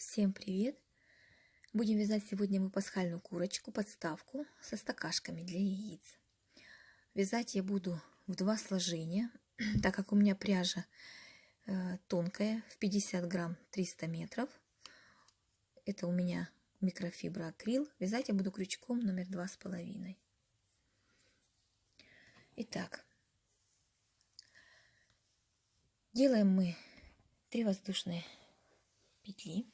Всем привет! Будем вязать сегодня мы пасхальную курочку, подставку со стакашками для яиц. Вязать я буду в 2 сложения, так как у меня пряжа тонкая, в 50 грамм 300 метров. Это у меня микрофибра акрил. Вязать я буду крючком номер 2,5. Итак, делаем мы 3 воздушные петли.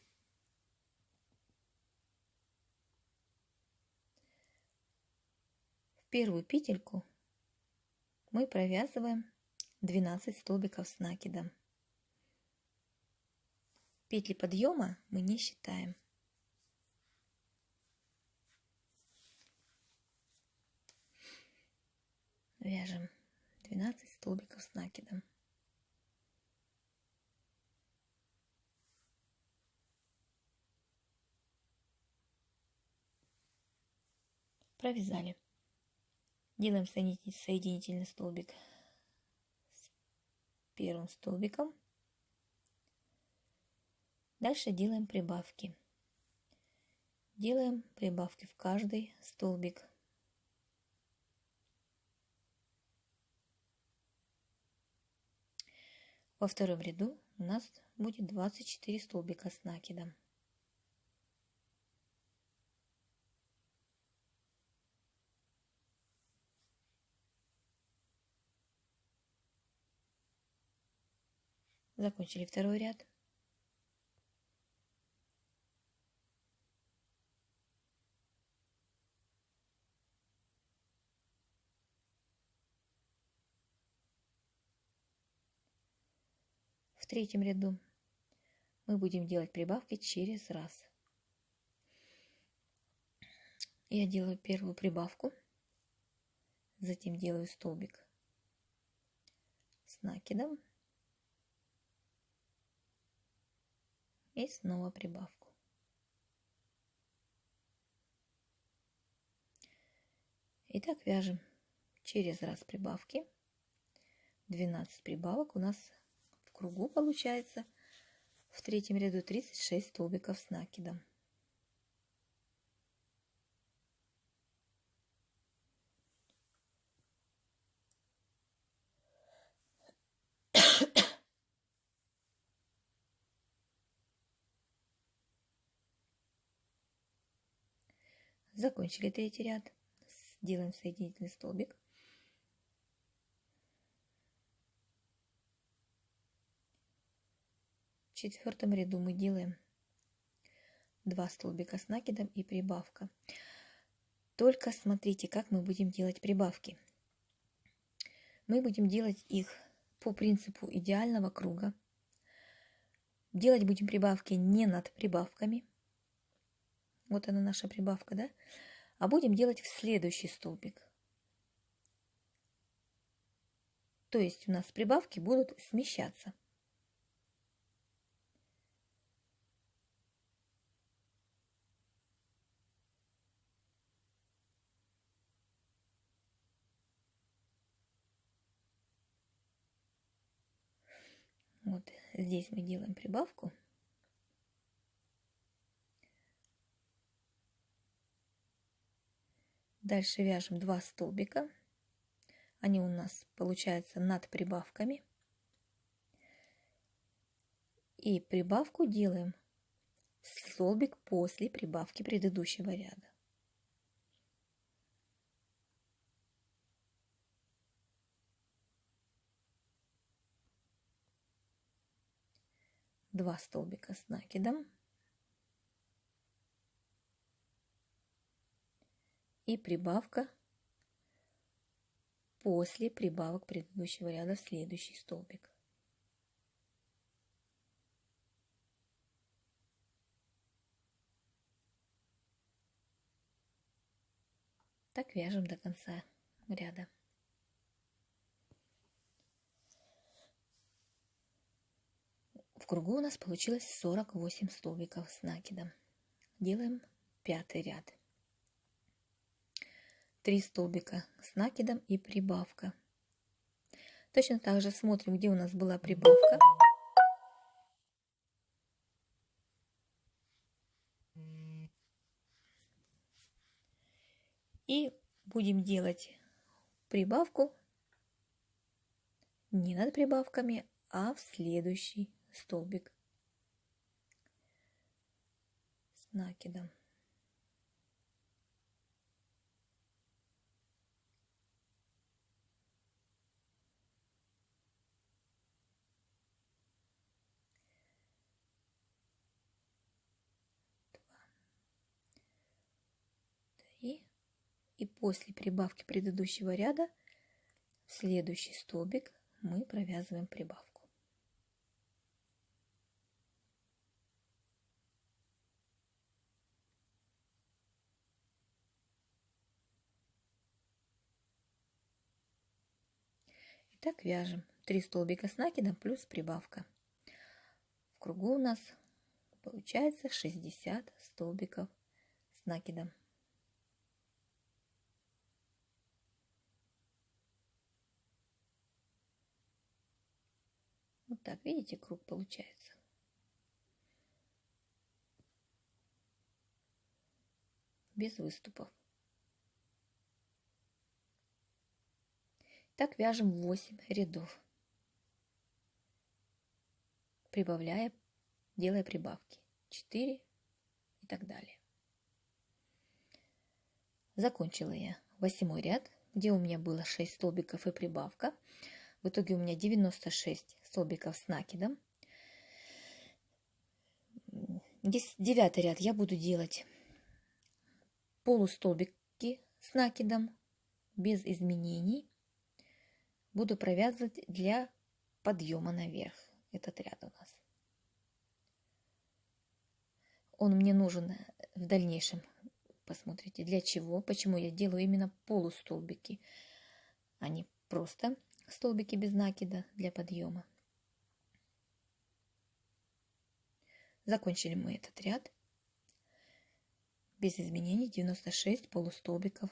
В первую петельку мы провязываем 12 столбиков с накидом. Петли подъема мы не считаем. Вяжем 12 столбиков с накидом. Провязали. Делаем соединительный столбик с первым столбиком. Дальше делаем прибавки. Делаем прибавки в каждый столбик. Во втором ряду у нас будет 24 столбика с накидом. Закончили второй ряд. В третьем ряду мы будем делать прибавки через раз. Я делаю первую прибавку, затем делаю столбик с накидом и снова прибавку. Итак, вяжем через раз прибавки. 12 прибавок у нас в кругу получается. В третьем ряду 36 столбиков с накидом. Закончили третий ряд. Делаем соединительный столбик. В четвертом ряду мы делаем 2 столбика с накидом и прибавка. Только смотрите, как мы будем делать прибавки. Мы будем делать их по принципу идеального круга. Делать будем прибавки не над прибавками. Вот она наша прибавка, да? А будем делать в следующий столбик. То есть у нас прибавки будут смещаться. Вот здесь мы делаем прибавку. Дальше вяжем 2 столбика. Они у нас получаются над прибавками. И прибавку делаем в столбик после прибавки предыдущего ряда. Два столбика с накидом. И прибавка после прибавок предыдущего ряда в следующий столбик. Так вяжем до конца ряда. В кругу у нас получилось 48 столбиков с накидом. Делаем 5-й ряд. 3 столбика с накидом и прибавка. Точно так же смотрим, где у нас была прибавка. И будем делать прибавку не над прибавками, а в следующий столбик с накидом. И после прибавки предыдущего ряда в следующий столбик мы провязываем прибавку. Итак, вяжем 3 столбика с накидом плюс прибавка. В кругу у нас получается 60 столбиков с накидом. Вот так, видите, круг получается. Без выступов. Так вяжем 8 рядов, прибавляя, делая прибавки. 4 и так далее. Закончила я 8 ряд, где у меня было 6 столбиков и прибавка. В итоге у меня 96 столбиков с накидом. 9 ряд я буду делать полустолбики с накидом без изменений. Буду провязывать для подъема наверх этот ряд у нас. Он мне нужен в дальнейшем. Посмотрите, для чего, почему я делаю именно полустолбики, а не просто столбики без накида для подъема. Закончили мы этот ряд. Без изменений 96 полустолбиков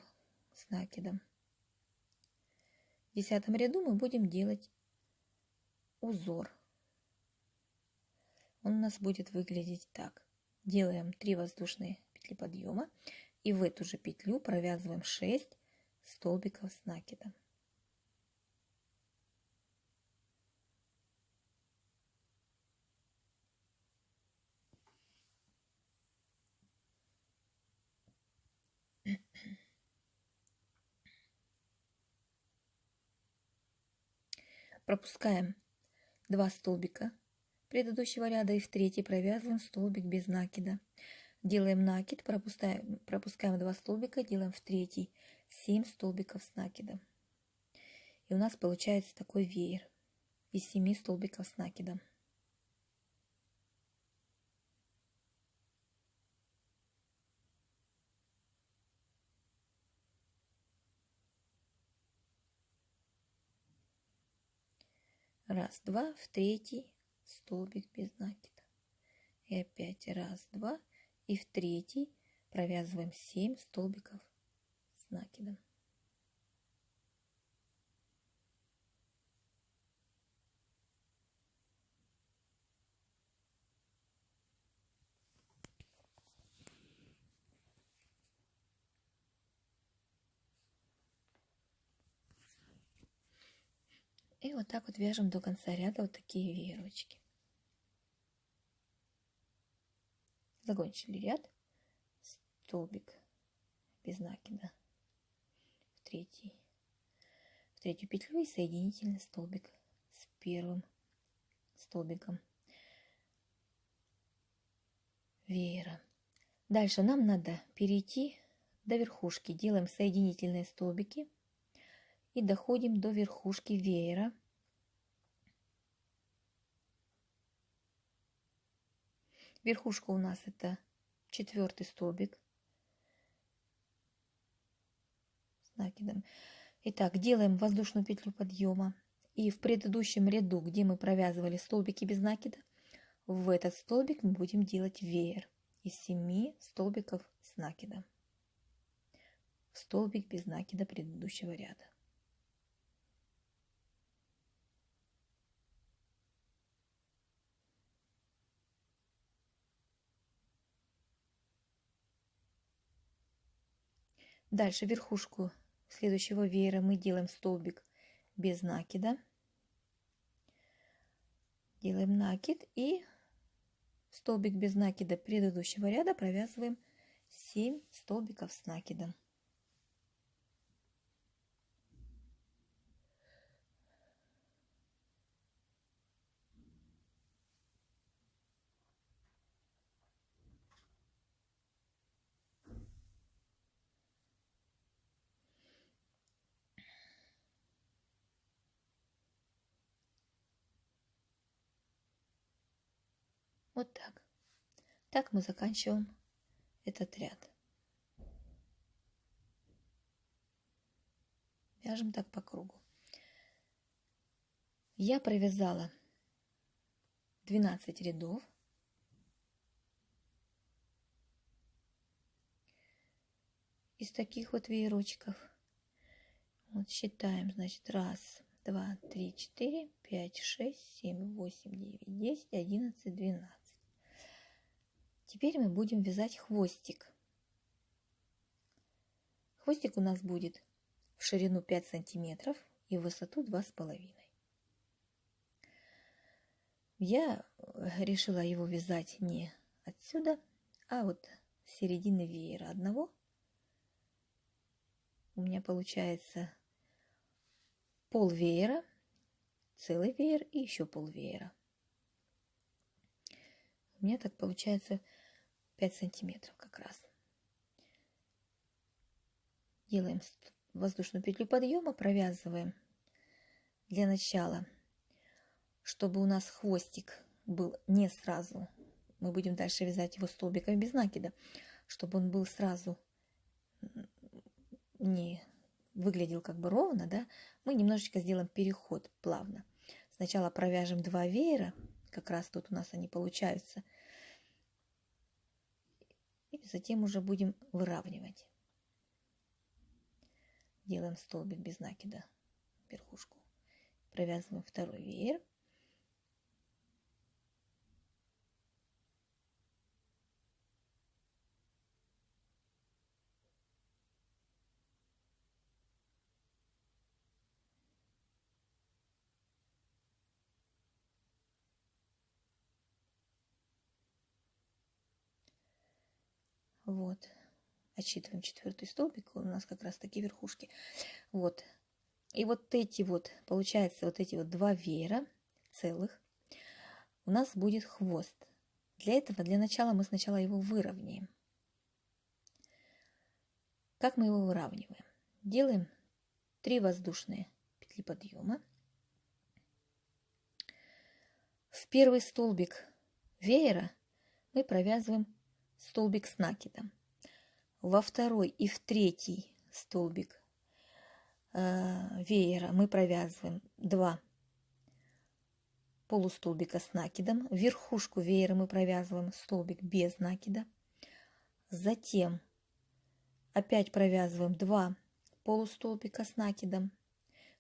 с накидом. В 10 ряду мы будем делать узор. Он у нас будет выглядеть так. Делаем 3 воздушные петли подъема и в эту же петлю провязываем 6 столбиков с накидом. Пропускаем 2 столбика предыдущего ряда и в третий провязываем столбик без накида. Делаем накид, пропускаем 2 столбика, делаем в третий 7 столбиков с накидом. И у нас получается такой веер из 7 столбиков с накидом. Раз, два, в третий столбик без накида. И опять раз, два, и в третий провязываем 7 столбиков с накидом. И вот так вот вяжем до конца ряда вот такие веерочки. Закончили ряд, столбик без накида в третью петлю и соединительный столбик с первым столбиком веера. Дальше нам надо перейти до верхушки. Делаем соединительные столбики и доходим до верхушки веера. Верхушка у нас это 4-й столбик с накидом. Итак, делаем воздушную петлю подъема. И в предыдущем ряду, где мы провязывали столбики без накида, в этот столбик мы будем делать веер из 7 столбиков с накидом. В столбик без накида предыдущего ряда. Дальше верхушку следующего веера мы делаем столбик без накида. Делаем накид и столбик без накида предыдущего ряда провязываем 7 столбиков с накидом. Вот так. Так мы заканчиваем этот ряд. Вяжем так по кругу. Я провязала 12 рядов. Из таких вот веерочков. Вот считаем, значит, 1, 2, 3, 4, 5, 6, 7, 8, 9, 10, 11, 12. Теперь мы будем вязать хвостик. Хвостик у нас будет в ширину 5 сантиметров и в высоту 2,5. Я решила его вязать не отсюда, а вот с середины веера одного. У меня получается пол веера, целый веер и еще пол веера. У меня так получается 5 сантиметров как раз. Делаем воздушную петлю подъема, провязываем для начала, чтобы у нас хвостик был не сразу. Мы будем дальше вязать его столбиками без накида, чтобы он был сразу не выглядел как бы ровно, да, мы немножечко сделаем переход плавно. Сначала провяжем 2 веера, как раз тут у нас они получаются, и затем уже будем выравнивать. Делаем столбик без накида, верхушку. Провязываем 2 веер. Вот, отсчитываем 4-й столбик, у нас как раз такие верхушки. Вот, и вот эти вот, получается, вот эти вот 2 веера целых, у нас будет хвост. Для этого, для начала мы сначала его выровняем. Как мы его выравниваем? Делаем 3 воздушные петли подъема. В первый столбик веера мы провязываем столбик с накидом. Во второй и в третий столбик веера мы провязываем 2 полустолбика с накидом. В верхушку веера мы провязываем столбик без накида. Затем опять провязываем 2 полустолбика с накидом.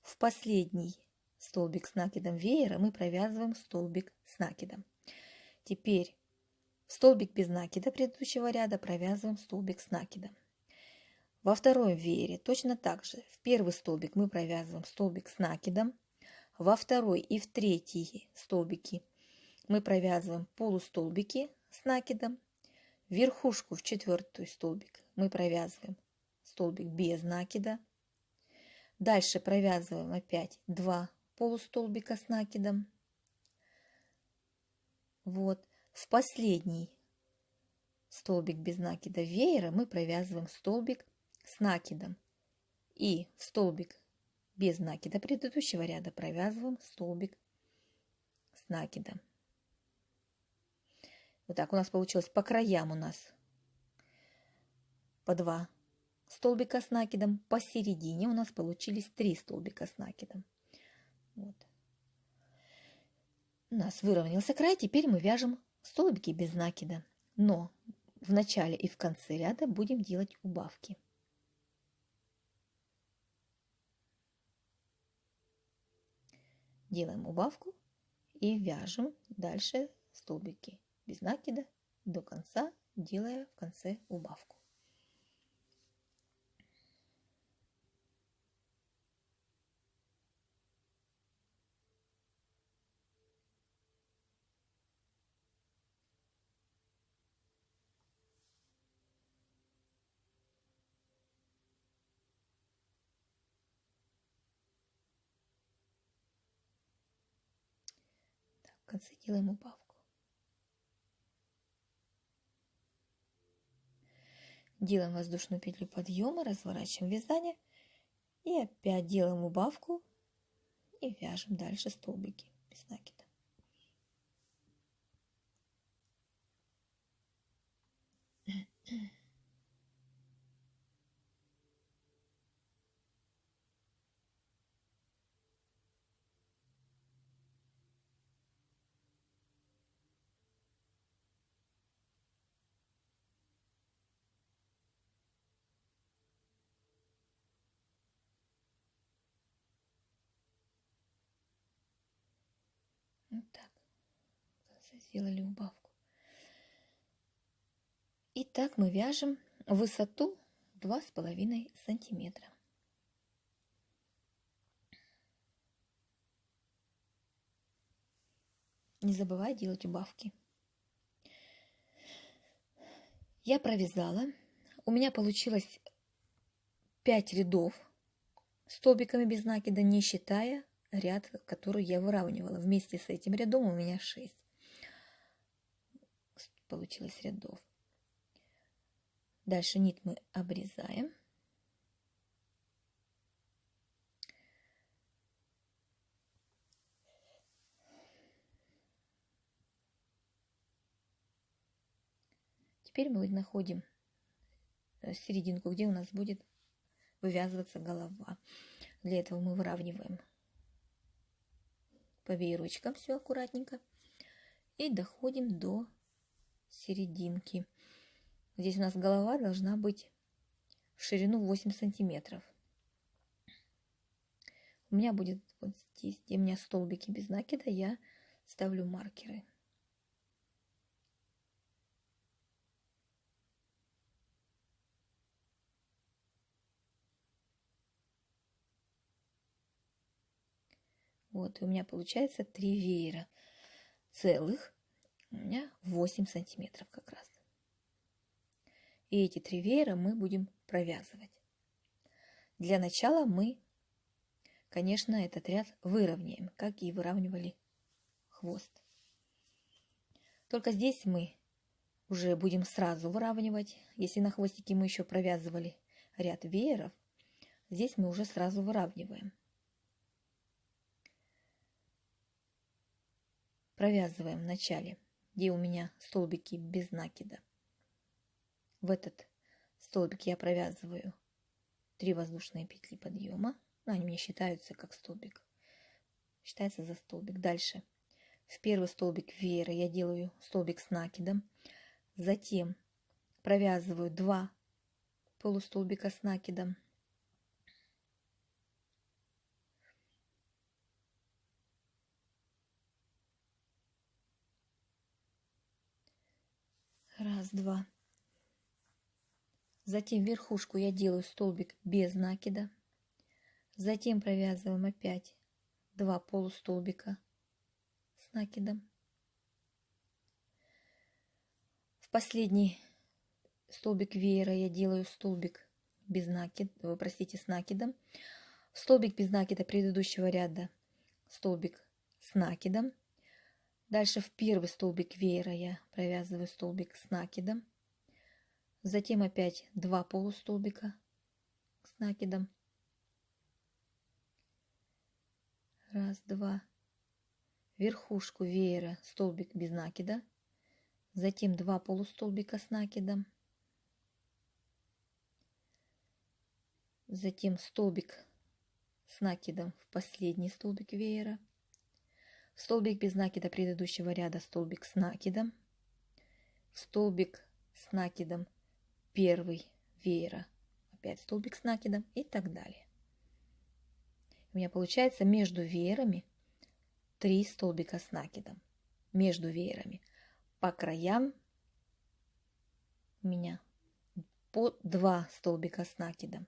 В последний столбик с накидом веера мы провязываем столбик с накидом. Теперь в столбик без накида предыдущего ряда провязываем столбик с накидом. Во втором веере точно так же. В первый столбик мы провязываем столбик с накидом. Во второй и в третий столбики мы провязываем полустолбики с накидом. Верхушку в 4-й столбик мы провязываем столбик без накида. Дальше провязываем опять 2 полустолбика с накидом. Вот. В последний столбик без накида веера мы провязываем столбик с накидом. И в столбик без накида предыдущего ряда провязываем столбик с накидом. Вот так у нас получилось. По краям у нас по 2 столбика с накидом. Посередине у нас получились 3 столбика с накидом. Вот. У нас выровнялся край. Теперь мы вяжем столбики без накида. Но в начале и в конце ряда будем делать убавки. Делаем убавку и вяжем дальше столбики без накида до конца, делая в конце убавку. В конце делаем убавку. Делаем воздушную петлю подъема, разворачиваем вязание и опять делаем убавку и вяжем дальше столбики без накида. Вот так. В конце сделали убавку. И так мы вяжем высоту 2,5 сантиметра. Не забывай делать убавки. Я провязала. У меня получилось 5 рядов столбиками без накида, не считая ряд, который я выравнивала. Вместе с этим рядом у меня 6 получилось рядов. Дальше нить мы обрезаем. Теперь мы находим серединку, где у нас будет вывязываться голова. Для этого мы выравниваем по веерочкам все аккуратненько и доходим до серединки. Здесь у нас голова должна быть в ширину 8 сантиметров. У меня будет вот здесь, где у меня столбики без накида, я ставлю маркеры. Вот, у меня получается 3 веера целых, у меня 8 сантиметров как раз. И эти 3 веера мы будем провязывать. Для начала мы, конечно, этот ряд выровняем, как и выравнивали хвост. Только здесь мы уже будем сразу выравнивать. Если на хвостике мы еще провязывали ряд вееров, здесь мы уже сразу выравниваем. Провязываем в начале, где у меня столбики без накида. В этот столбик я провязываю 3 воздушные петли подъема. Они мне считаются как столбик. Считается за столбик. Дальше в первый столбик веера я делаю столбик с накидом. Затем провязываю 2 полустолбика с накидом. Раз, два. Затем верхушку я делаю столбик без накида. Затем провязываем опять 2 полустолбика с накидом. В последний столбик веера я делаю столбик без накида, простите, с накидом. В столбик без накида предыдущего ряда столбик с накидом. Дальше в первый столбик веера я провязываю столбик с накидом. Затем опять 2 полустолбика с накидом. Раз, два. Верхушку веера столбик без накида. Затем 2 полустолбика с накидом. Затем столбик с накидом в последний столбик веера. Столбик без накида предыдущего ряда столбик с накидом. Столбик с накидом первый веера. Опять столбик с накидом и так далее. У меня получается между веерами 3 столбика с накидом. Между веерами. По краям у меня по 2 столбика с накидом.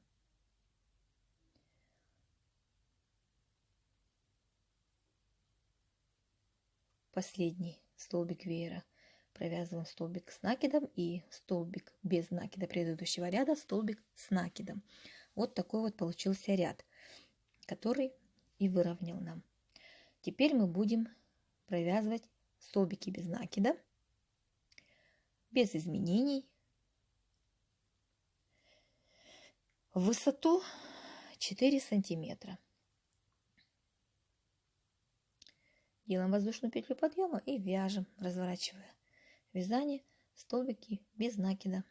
Последний столбик веера провязываем столбик с накидом и столбик без накида предыдущего ряда столбик с накидом. Вот такой вот получился ряд, который и выровнял нам. Теперь мы будем провязывать столбики без накида, без изменений, в высоту 4 сантиметра. Делаем воздушную петлю подъема и вяжем, разворачивая вязание, столбики без накида.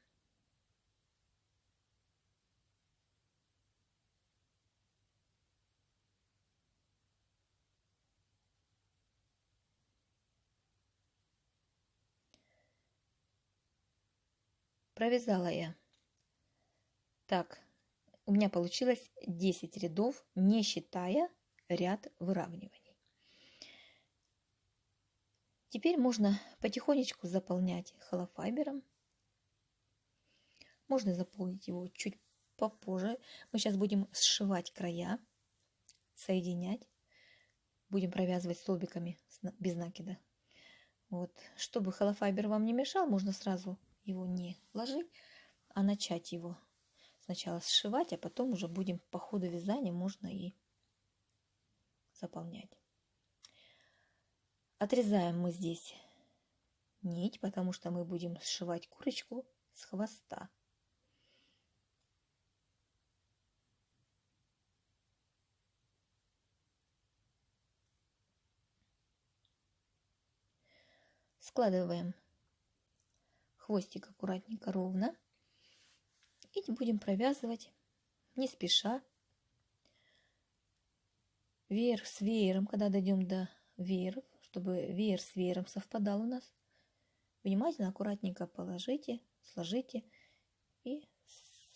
Провязала я. Так, у меня получилось 10 рядов, не считая ряд выравниваний. Теперь можно потихонечку заполнять холофайбером. Можно заполнить его чуть попозже. Мы сейчас будем сшивать края, соединять. Будем провязывать столбиками без накида. Вот. Чтобы холофайбер вам не мешал, можно сразу его не ложить, а начать его сначала сшивать, а потом уже будем по ходу вязания можно и заполнять. Отрезаем мы здесь нить, потому что мы будем сшивать курочку с хвоста. Складываем хвостик аккуратненько ровно и будем провязывать не спеша, веер с веером, когда дойдем до вееров, чтобы веер с веером совпадал у нас. Внимательно, аккуратненько положите, сложите и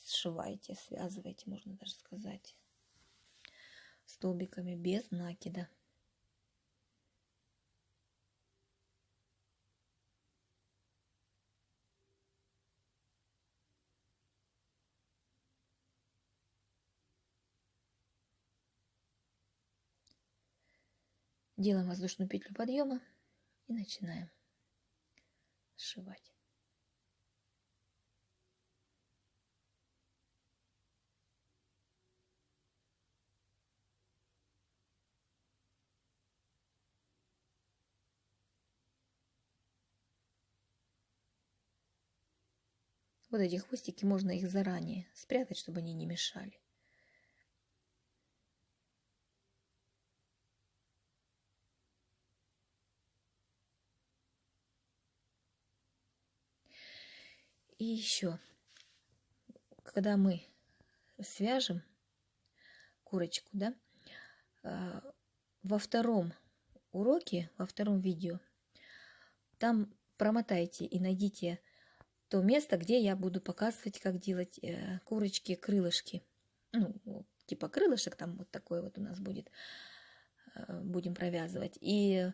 сшивайте, связывайте, можно даже сказать, столбиками без накида. Делаем воздушную петлю подъема и начинаем сшивать. Вот эти хвостики, можно их заранее спрятать, чтобы они не мешали. И еще, когда мы свяжем курочку, да, во втором уроке, во втором видео, там промотайте и найдите то место, где я буду показывать, как делать курочки крылышки. Ну, типа крылышек, там вот такой вот у нас будет, будем провязывать. И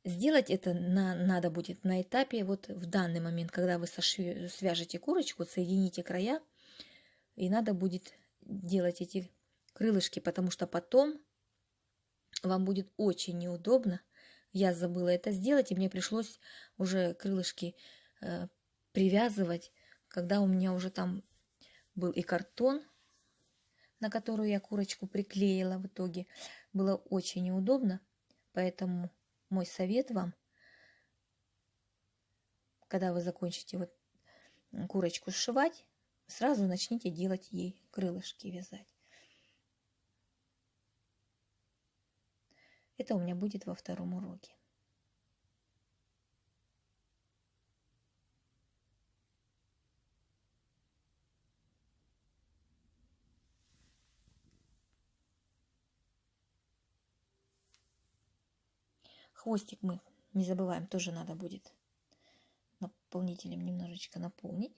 сделать это надо будет на этапе, вот в данный момент, когда вы свяжете курочку, соедините края, и надо будет делать эти крылышки, потому что потом вам будет очень неудобно. Я забыла это сделать, и мне пришлось уже крылышки привязывать, когда у меня уже там был и картон, на которую я курочку приклеила в итоге. Было очень неудобно, поэтому мой совет вам, когда вы закончите вот курочку сшивать, сразу начните делать ей крылышки, вязать. Это у меня будет во втором уроке. Хвостик мы не забываем, тоже надо будет наполнителем немножечко наполнить.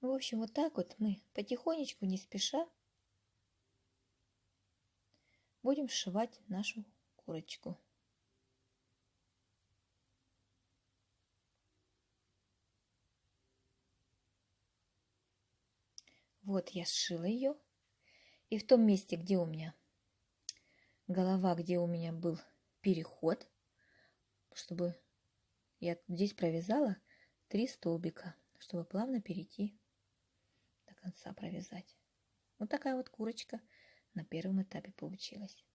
В общем, вот так вот мы потихонечку, не спеша, будем сшивать нашу курочку. Вот я сшила ее. И в том месте, где у меня голова, где у меня был переход, чтобы я здесь провязала 3 столбика, чтобы плавно перейти до конца провязать. Вот такая вот курочка на первом этапе получилась.